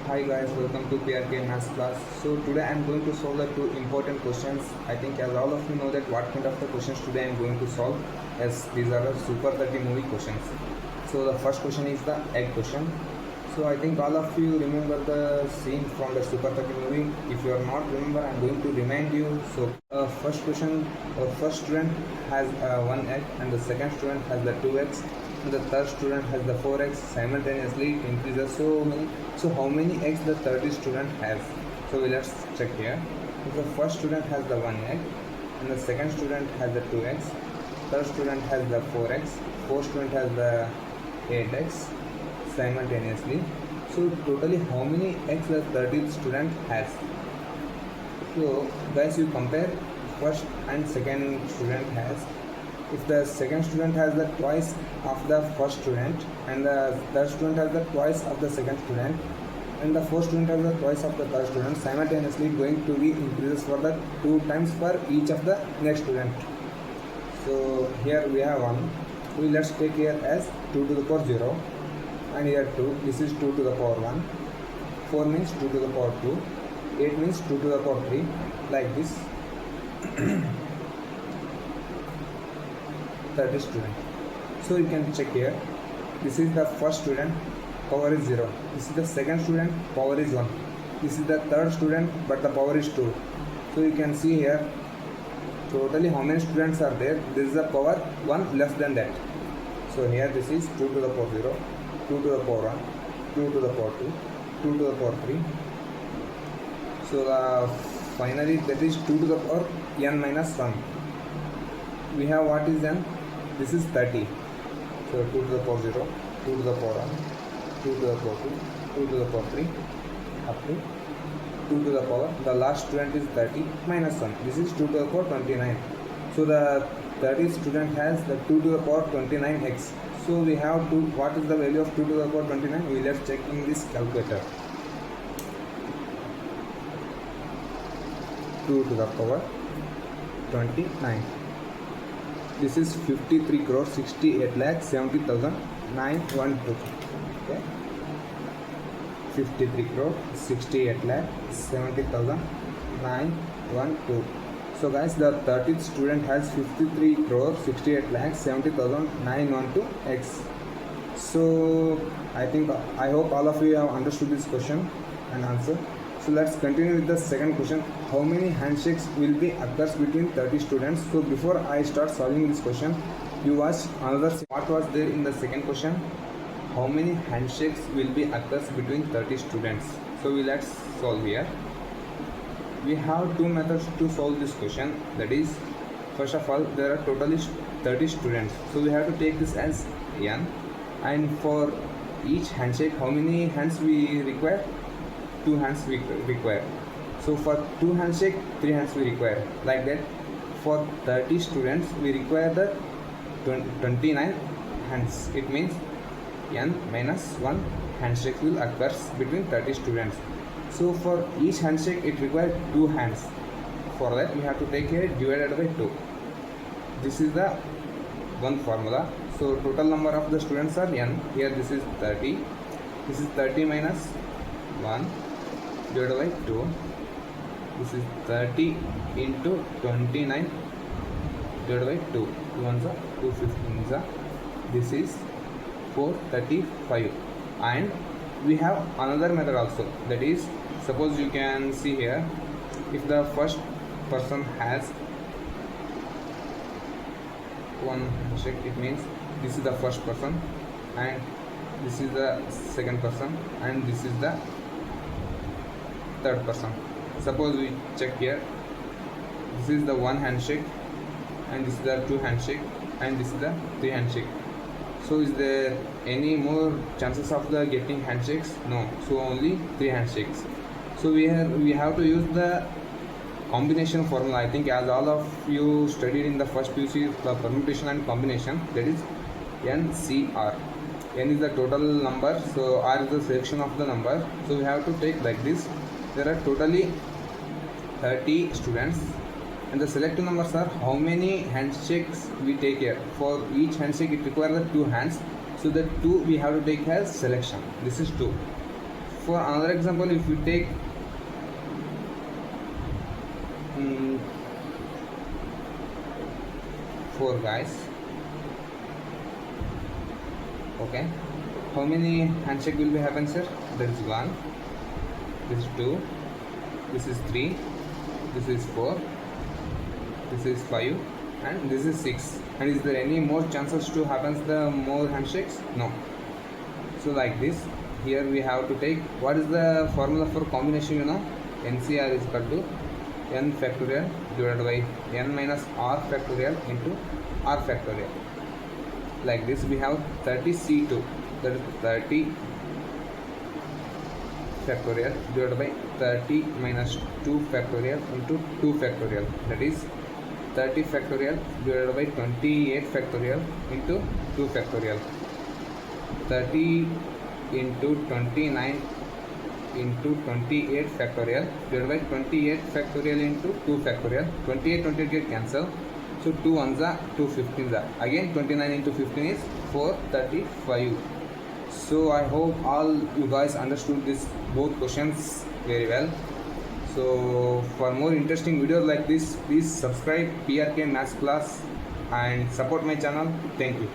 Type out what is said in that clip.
Hi guys, welcome to PRK Maths class. So today I am going to solve the two important questions. I think as all of you know that what kind of the questions today I am going to solve, as these are the super 30 movie questions. So the first question is the egg question. So I think all of you remember the scene from the super 30 movie. If you are not remember, I am going to remind you. So first question, first student has one egg and the second student has the two eggs. The third student has the 4 eggs. Simultaneously it increases so many. So how many eggs the third student has? So let's check here. The first student has the 1 egg and the second student has the 2 eggs. Third student has the 4 eggs. Fourth student has the 8 eggs simultaneously. So totally how many eggs the 30th student has? So guys, you compare first and second student has. If the second student has the twice of the first student and the third student has the twice of the second student and the fourth student has the twice of the third student, simultaneously going to be increases for the 2 times for each of the next student. So here we have 1. Let's take here as 2 to the power 0 and here 2. This is 2 to the power 1. 4 means 2 to the power 2. 8 means 2 to the power 3, like this. 30 student. So you can check here. This is the first student, power is 0. This is the second student, power is 1. This is the third student, but the power is 2. So you can see here totally how many students are there. This is the power 1 less than that. So here this is 2 to the power 0, 2 to the power 1, 2 to the power 2, 2 to the power 3. So finally that is 2 to the power n minus 1. We have what is n? This is 30. So 2 to the power 0, 2 to the power 1, 2 to the power 2, 2 to the power 3, up to 2 to the power. The last student is 30 minus 1. This is 2 to the power 29. So the 30th student has the 2 to the power 29x. So we have to, what is the value of 2 to the power 29? We let's check in this calculator. 2 to the power 29. This is 53 crore 68 lakh 70,912. Okay. 53 crore 68 lakh 70,912. So guys, the 30th student has 53 crore 68 lakh 70,912 x. So I hope all of you have understood this question and answer. So let's continue with the second question. How many handshakes will be occurs between 30 students? So before I start solving this question, you watch another. What was there in the second question? How many handshakes will be occurs between 30 students? So let's solve here. We have two methods to solve this question. That is, first of all, there are totally 30 students. So we have to take this as n, and for each handshake, how many hands we require? 2 hands we require. So for 2 handshake, 3 hands we require. Like that, for 30 students, we require the 29 hands. It means n minus 1 handshake will occur between 30 students. So for each handshake, it requires 2 hands. For that, we have to take here divided by 2. This is the one formula. So total number of the students are n. Here this is 30. This is 30 minus 1 divided by 2. This is 30 into 29 divided by 2. 2 ones are 2 15s are. This is 435. And we have another method also. That is, suppose you can see here, if the first person has one handshake, it means this is the first person and this is the second person and this is the third person. Suppose we check here, this is the 1 handshake and this is the 2 handshake and this is the 3 handshake. So is there any more chances of the getting handshakes? No. So only 3 handshakes. So we have to use the combination formula. I think as all of you studied in the first PUC, the permutation and combination, that is NCR. N is the total number, so R is the selection of the number. So we have to take like this. There are totally 30 students and the selected numbers are how many handshakes we take here. For each handshake, it requires the 2 hands. So the 2 we have to take as selection. This is 2. For another example, if you take 4 guys, okay, how many handshake will be happen, sir? There is 1, this is 2, this is 3, this is 4, this is 5, and this is 6. And is there any more chances to happen the more handshakes? No. So like this, here we have to take, what is the formula for combination, you know? NCR is equal to n factorial divided by n minus r factorial into r factorial. Like this, we have 30C2, that is 30 factorial divided by 30 minus 2 factorial into 2 factorial, that is 30 factorial divided by 28 factorial into 2 factorial. 30 into 29 into 28 factorial divided by 28 factorial into 2 factorial. 28 get cancel, so 2 ones are 2 15s are, again 29 into 15 is 435. So I hope all you guys understood this both questions very well. So for more interesting videos like this, please subscribe PRK Maths Class and support my channel. Thank you.